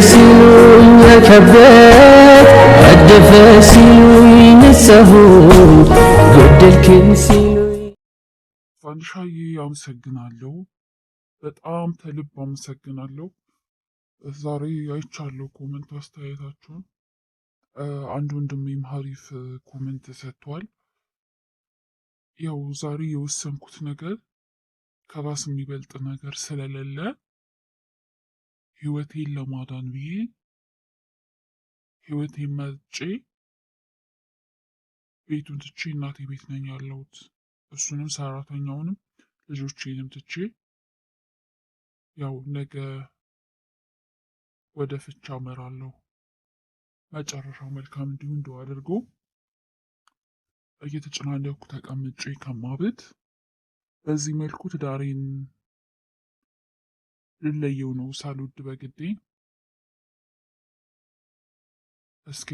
ሲሉኝ የከበድ አደፈ ሲሉኝ ንጸሁኝ ጎደልክን ሲሉኝ። ፋንድሻዬ አመሰግናለሁ። በጣም ተልብ አመሰግናለሁ። ዛሬ አይቻለሁ ኮመንት አስተያየታችሁን። አንድ ወንድሜም ሀሪፍ ኮመንት ሰጥቷል። ያው ዛሬ የወሰንኩት ነገር ከራስ የሚበልጥ ነገር ስለሌለ ህይወቴን ለማዳን ብዬ ህይወቴን መርጬ ቤቱን ትቼ እናቴ ቤት ነኝ ያለሁት። እሱንም ሰራተኛውንም ልጆቼንም ትቼ ያው ነገ ወደ ፍቻ አመራለሁ። መጨረሻው መልካም እንዲሁ እንደው አድርጎ እየተጨናነኩ ተቀምጬ ከማብት በዚህ መልኩ ትዳሬን ልለየው ነው ሳልወድ በግዴ። እስኪ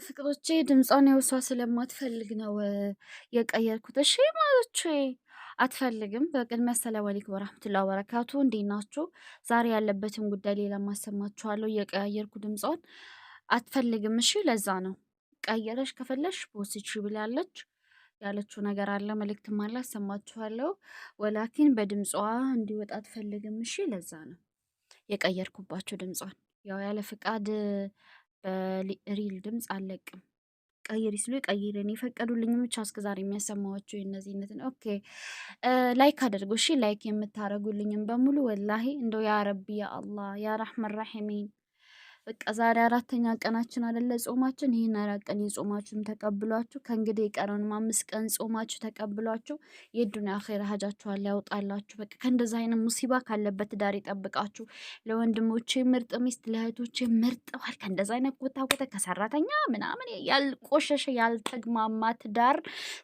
ፍቅሮቼ ድምጿን የውሷ ስለማትፈልግ ነው የቀየርኩት። እሺ ማለች አትፈልግም። በቅድሚያ አሰላሙ አለይኩም ወራህመቱላሂ ወበረካቱ። እንዴት ናችሁ? ዛሬ ያለበትን ጉዳይ ሌላ ማሰማችኋለሁ። እየቀያየርኩ ድምጿን አትፈልግም። እሺ ለዛ ነው ቀየረሽ ከፈለሽ ፖስች ብላለች ያለችው ነገር አለ፣ መልእክትም አለ፣ አሰማችኋለሁ። ወላኪን በድምጿ እንዲወጣ አትፈልግም። እሺ ለዛ ነው የቀየርኩባቸው ድምጿን። ያው ያለ ፍቃድ በሪል ድምፅ አለቅም። ቀይሪ ሲሉ ቀይርን የፈቀዱልኝ ብቻ እስከዛሬ የሚያሰማዋቸው የነዚህነት ነው። ኦኬ ላይክ አድርጉ እሺ። ላይክ የምታረጉልኝም በሙሉ ወላሂ እንደው ያ ረቢ ያ አላህ ያ ረህመን ረሂሚን። በቃ ዛሬ አራተኛ ቀናችን አይደለ ጾማችን። ይህን 4 ቀን የጾማችሁም ተቀብሏችሁ ከእንግዲህ የቀረውን 5 ቀን ጾማችሁ ተቀብሏችሁ የዱንያ አኺራ ሀጃችኋል ያውጣላችሁ። በቃ ከእንደዛ አይነት ሙሲባ ካለበት ትዳር ይጠብቃችሁ። ለወንድሞቼ ምርጥ ሚስት፣ ለእህቶቼ ምርጥ ባል፣ ከእንደዛ አይነት ጎታ ከሰራተኛ ምናምን ያልቆሸሸ ያልተግማማ ትዳር፣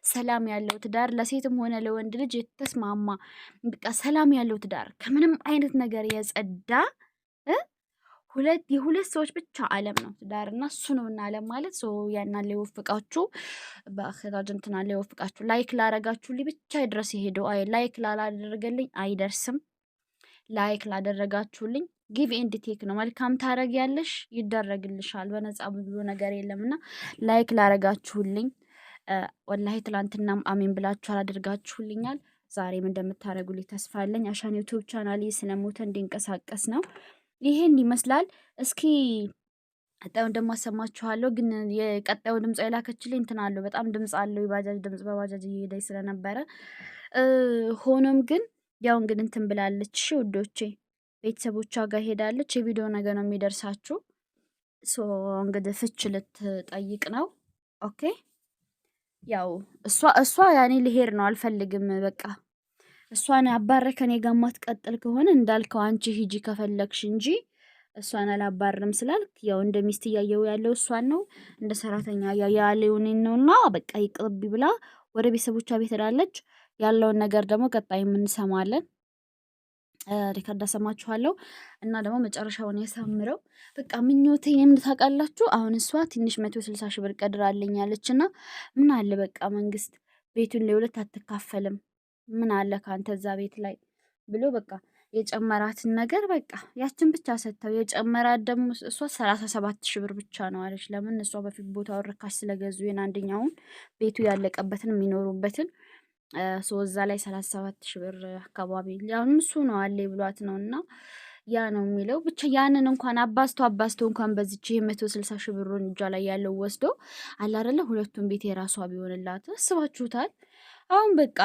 ሰላም ያለው ትዳር፣ ለሴትም ሆነ ለወንድ ልጅ የተስማማ በቃ ሰላም ያለው ትዳር፣ ከምንም አይነት ነገር የጸዳ የሁለት ሰዎች ብቻ ዓለም ነው ትዳርና እሱ ነውና ዓለም ማለት ሰው ያና ላይ ወፍቃችሁ በአኺራ ጀንትና ላይ ወፍቃችሁ። ላይክ ላረጋችሁልኝ ብቻ ይድረስ ይሄደው። ላይክ ላላደረገልኝ አይደርስም። ላይክ ላደረጋችሁልኝ ጊቭ ኤንድ ቴክ ነው። መልካም ታረጊያለሽ ይደረግልሻል። በነፃ ብዙ ነገር የለምና ላይክ ላረጋችሁልኝ ወላሂ ትላንትናም አሜን ብላችሁ አድርጋችሁልኛል። ዛሬም እንደምታረጉልኝ ተስፋ አለኝ። አሻን ዩቲዩብ ቻናሌ ስለሞተ እንዲንቀሳቀስ ነው። ይሄን ይመስላል። እስኪ ቀጣዩን ደግሞ አሰማችኋለሁ። ግን የቀጣዩ ድምጽ የላከችልኝ እንትን አለው፣ በጣም ድምጽ አለው። የባጃጅ ድምጽ በባጃጅ እየሄደች ስለነበረ ሆኖም ግን ያው እንግዲህ እንትን ብላለች። እሺ ውዶቼ ቤተሰቦቿ ጋር ሄዳለች። የቪዲዮ ነገር ነው የሚደርሳችሁ። እንግዲህ ፍች ልትጠይቅ ነው። ኦኬ ያው እሷ ያኔ ልሄድ ነው አልፈልግም በቃ እሷን አባረ ከኔ ጋር ማትቀጥል ከሆነ እንዳልከው አንቺ ሂጂ ከፈለግሽ እንጂ እሷን አላባርም ስላልክ ያው እንደ ሚስት እያየው ያለው እሷን ነው፣ እንደ ሰራተኛ ያለውን ነውና በቃ ይቅርብ ብላ ወደ ቤተሰቦቿ ቤት ሄዳለች። ያለውን ነገር ደግሞ ቀጣይ እንሰማለን። ሪከርድ አሰማችኋለሁ እና ደግሞ መጨረሻውን ያሳምረው። በቃ ምኞቴ ታውቃላችሁ። አሁን እሷ ትንሽ 160 ሺህ ብር ቀድራልኝ ያለችና ምን አለ በቃ መንግስት ቤቱን ለሁለት አትካፈልም ምን አለ ካንተ እዛ ቤት ላይ ብሎ በቃ የጨመራትን ነገር በቃ ያችን ብቻ ሰጥተው የጨመራት ደግሞ እሷ 37 ሺህ ብር ብቻ ነው አለች። ለምን እሷ በፊት ቦታው ርካሽ ስለገዙ አንደኛውን ቤቱ ያለቀበትን የሚኖሩበትን እዛ ላይ 37 ሺህ ብር አካባቢ ያውን እሱ ነው አለ ብሏት ነውና ያ ነው የሚለው። ብቻ ያንን እንኳን አባስቶ እንኳን በዚች 160 ሺህ ብሩን እጇ ላይ ያለው ወስዶ አለ አይደለ ሁለቱም ቤት የራሷ ቢሆንላት አስባችሁታል? አሁን በቃ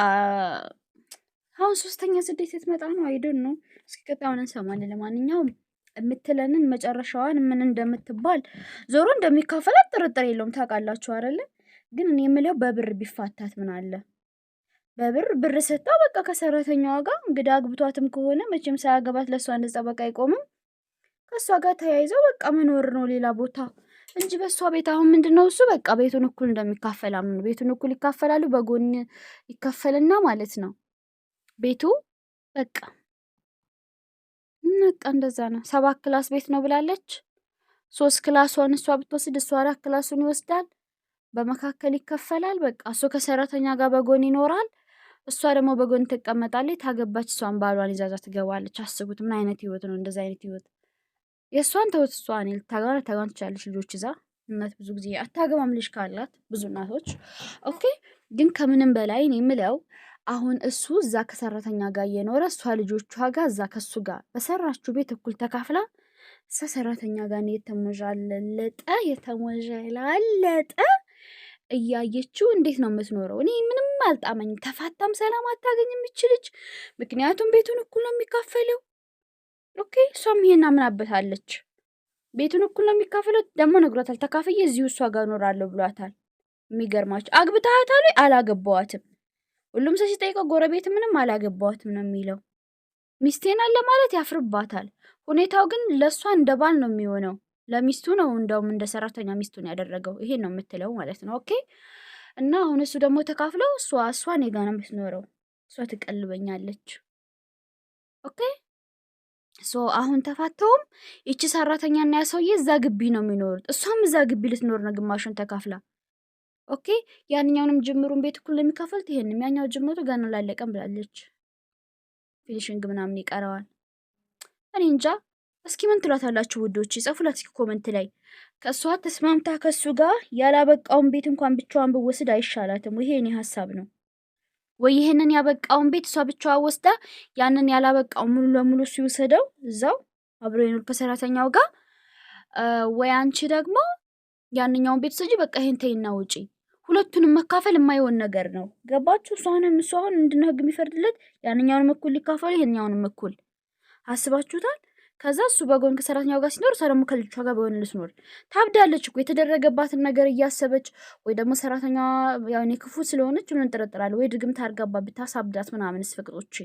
አሁን ሶስተኛ ስደት ስትመጣ ነው አይደል ነው። እስኪ ቀጣዩን እንሰማለን። ለማንኛውም የምትለንን መጨረሻዋን ምን እንደምትባል ዞሮ እንደሚካፈላት ጥርጥር የለውም። ታውቃላችሁ አይደለ? ግን እኔ የምለው በብር ቢፋታት ምን አለ? ብር ሰጣ በቃ ከሰራተኛዋ ጋር እንግዲህ አግብቷትም ከሆነ መቼም ሳያገባት ለሷ እንደዛ በቃ አይቆምም። ከሷ ጋር ተያይዘው በቃ መኖር ነው ሌላ ቦታ እንጂ በሷ ቤት አሁን ምንድነው እሱ በቃ ቤቱን እኩል እንደሚካፈል አምን ቤቱን እኩል ይካፈላሉ። በጎን ይካፈልና ማለት ነው ቤቱ በቃ እንደዛ ነው። 7 ክላስ ቤት ነው ብላለች። 3 ክላሷን እሷ ብትወስድ እሷ 4 ክላሱን ይወስዳል። በመካከል ይከፈላል። በቃ እሱ ከሰራተኛ ጋር በጎን ይኖራል። እሷ ደግሞ በጎን ትቀመጣለች። ታገባች፣ እሷን ባሏን ይዛዛ ትገባለች። አስቡት ምን አይነት ህይወት ነው እንደዛ አይነት ህይወት የእሷን ተውት። እሷን ልታገባን ትችላለች። ልጆች ይዛ እናት ብዙ ጊዜ አታገባም ልጅ ካላት ብዙ እናቶች። ኦኬ ግን ከምንም በላይ እኔ የምለው አሁን እሱ እዛ ከሰራተኛ ጋር እየኖረ እሷ ልጆቿ ጋር እዛ ከሱ ጋር በሰራችሁ ቤት እኩል ተካፍላ እሷ ሰራተኛ ጋር የተሞዣላለጠ እያየችው እንዴት ነው የምትኖረው? እኔ ምንም አልጣመኝም። ተፋታም ሰላም አታገኝም ይችልች። ምክንያቱም ቤቱን እኩል ነው የሚካፈለው። ኦኬ እሷም ይሄን አምናበታለች። ቤቱን እኩል ነው የሚካፈለው። ደግሞ ነግሯታል። ተካፍዬ እዚሁ እሷ ጋር እኖራለሁ ብሏታል። የሚገርማችሁ አግብታታል? አላገባዋትም። ሁሉም ሰው ሲጠይቀው ጎረቤት ምንም አላገባዋትም ነው የሚለው። ሚስቴን አለ ማለት ያፍርባታል። ሁኔታው ግን ለእሷ እንደ ባል ነው የሚሆነው። ለሚስቱ ነው እንደውም እንደ ሰራተኛ ሚስቱን ያደረገው። ይሄን ነው የምትለው ማለት ነው። ኦኬ እና አሁን እሱ ደግሞ ተካፍለው እሷ እኔ ጋር ነው የምትኖረው። እሷ ትቀልበኛለች። ኦኬ አሁን ተፋተውም ይቺ ሰራተኛና ያ ሰውዬ እዛ ግቢ ነው የሚኖሩት። እሷም እዛ ግቢ ልትኖር ነው ግማሹን ተካፍላ። ኦኬ ያንኛውንም ጅምሩን ቤት እኩል የሚካፈሉት ይሄንም ያኛው ጅምሩ ገና ላለቀም ብላለች። ፊኒሽንግ ምናምን ይቀረዋል። እኔ እንጃ። እስኪ ምን ትሏታላችሁ ውዶች? ጻፉላት እስኪ ኮመንት ላይ። ከእሷ ተስማምታ ከሱ ጋር ያላበቃውን ቤት እንኳን ብቻዋን ብወስድ አይሻላትም? ይሄ እኔ ሀሳብ ነው። ወይ ይሄንን ያበቃውን ቤት እሷ ብቻዋ ወስዳ ያንን ያላበቃው ሙሉ ለሙሉ እሱ ይወሰደው እዛው አብሮ ይኖር ከሰራተኛው ጋር፣ ወይ አንቺ ደግሞ ያንኛውን ቤት ስጂ በቃ ይሄን ተይና ውጪ። ሁለቱንም መካፈል የማይሆን ነገር ነው። ገባችሁ? እሱ አሁን ምንድነው ህግ የሚፈርድለት? ያንኛውንም እኩል ሊካፈሉ ይሄንኛውንም እኩል አስባችሁታል? ከዛ እሱ በጎን ከሰራተኛው ጋር ሲኖር እሷ ደግሞ ከልጆቿ ጋር በጎን ልትኖር ታብዳለች እኮ የተደረገባትን ነገር እያሰበች። ወይ ደግሞ ሰራተኛዋ ያኔ ክፉ ስለሆነች ምን እንጠረጥራለን? ወይ ድግምት አድርጋባ ብታሳብዳት ምናምንስ ፍቅሮቼ።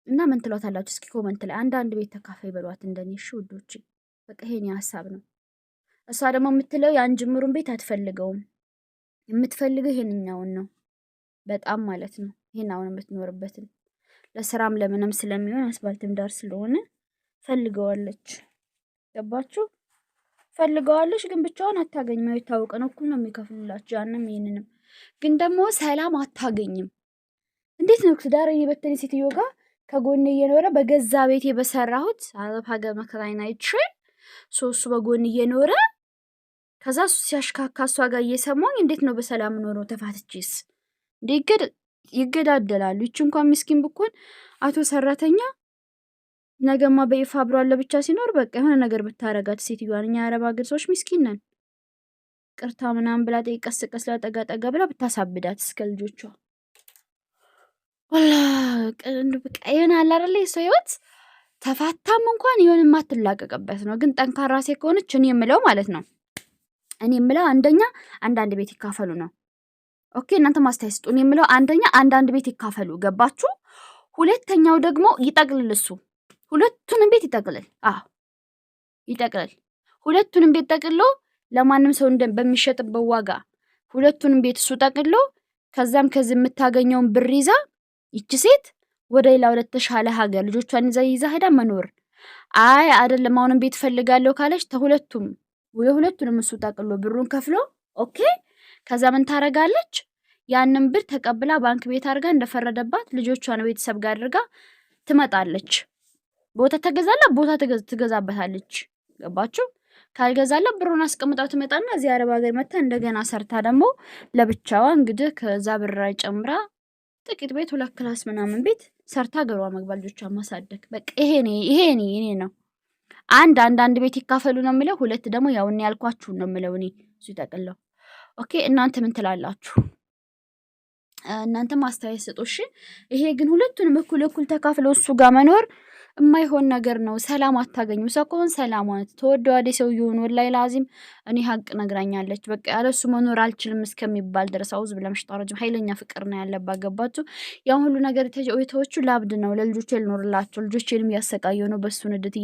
እና ምን ትሏታላችሁ እስኪ ኮመንት ላይ። አንዳንድ ቤት ተካፋይ በሏት እንደኔ። እሺ ውዶቼ በቃ ይሄን ሀሳብ ነው። እሷ ደግሞ የምትለው ያን ጅምሩን ቤት አትፈልገውም። የምትፈልገው ይሄንኛውን ነው በጣም ማለት ነው። ይሄን አሁን የምትኖርበትን ለስራም ለምንም ስለሚሆን አስፋልትም ዳር ስለሆነ ፈልገዋለች። ገባችሁ? ፈልገዋለች ግን ብቻዋን አታገኝም። የታወቀ ነው። እኩል ነው የሚከፍሉላችሁ ያንም ይሄንንም። ግን ደግሞ ሰላም አታገኝም። እንዴት ነው ትዳር የበተነ ሴትዮ ጋር ከጎኔ እየኖረ በገዛ ቤቴ በሰራሁት አረብ ሀገር መከራዬን አይቼ እሱ በጎን እየኖረ ከዛ ሲያሽካካ እሷ ጋር እየሰማኝ እንዴት ነው በሰላም ኖሮ ተፋትቼስ? ይገዳደላሉ። ይች እንኳን ምስኪን ብኮን አቶ ሰራተኛ ነገማ በይፋ አብሮ አለ ብቻ ሲኖር በቃ የሆነ ነገር ብታረጋት ሴትዮዋን። እኛ የአረብ ሀገር ሰዎች ምስኪን ነን። ቅርታ ምናምን ብላ ቀስ ቀስ ጠጋ ጠጋ ብላ ብታሳብዳት እስከ ልጆቿ ወላ በቃ የሆነ አለ አይደል የሰው ህይወት ተፋታም እንኳን የሆነ የማትላቀቅበት ነው። ግን ጠንካራ ሴት ከሆነች እኔ የምለው ማለት ነው አንደኛ አንዳንድ ቤት ይካፈሉ ነው። ኦኬ እናንተ ማስተያየት ስጡ። እኔ የምለው አንደኛ አንዳንድ ቤት ይካፈሉ። ገባችሁ? ሁለተኛው ደግሞ ይጠቅልል እሱ ሁለቱንም ቤት ይጠቅልል። ይጠቅልል። ሁለቱንም ቤት ጠቅልሎ ለማንም ሰው በሚሸጥበት ዋጋ ሁለቱንም ቤት እሱ ጠቅልሎ ከዛም ከዚህ የምታገኘውን ብር ይዛ ይቺ ሴት ወደ ሌላ ወደ ተሻለ ሀገር ልጆቿን ይዛ ሄዳ መኖር። አይ አይደለም አሁንም ቤት ፈልጋለሁ ካለች የሁለቱንም እሱ ጠቅልሎ ብሩን ከፍሎ ኦኬ። ከዛ ምን ታረጋለች? ያንን ብር ተቀብላ ባንክ ቤት አድርጋ እንደፈረደባት ልጆቿን ቤተሰብ ጋር አድርጋ ትመጣለች። ቦታ ተገዛላት ቦታ ትገዛበታለች። ገባችሁ? ካልገዛላት ብሩን አስቀምጣው ትመጣና እዚህ አረብ ሀገር መታ እንደገና ሰርታ ደግሞ ለብቻዋ እንግዲህ ከዛ ብር ጨምራ ጥቂት ቤት 2 ክላስ ምናምን ቤት ሰርታ ገሯ መግባት ልጆቿን ማሳደግ። በቃ ይሄ ነው። አንዳንድ ቤት ይካፈሉ ነው የምለው። ሁለት ደግሞ ያው እኔ ያልኳችሁ ነው የምለው እኔ እሱ ይጠቅለው። ኦኬ እናንተ ምን ትላላችሁ? እናንተ ማስተያየት ስጡ። እሺ ይሄ ግን ሁለቱንም እኩል ተካፍለው እሱ ጋር መኖር የማይሆን ነገር ነው። ሰላም አታገኙም። ሰው ከሆነ ሰላም ተወደዋደ ሰው ይሁን ወላይ ላዚም እኔ ሀቅ ነግራኛለች። በቃ ያለሱ መኖር አልችልም እስከሚባል ድረስ አውዝ ብለም ሽጣረጅም ኃይለኛ ፍቅር ነው ያለባት። ገባችሁ? ያን ሁሉ ነገር የተወቹ ላብድ ነው ለልጆቼ ልኖርላቸው ልጆቼንም ያሰቃየው ነው በሱ ንድት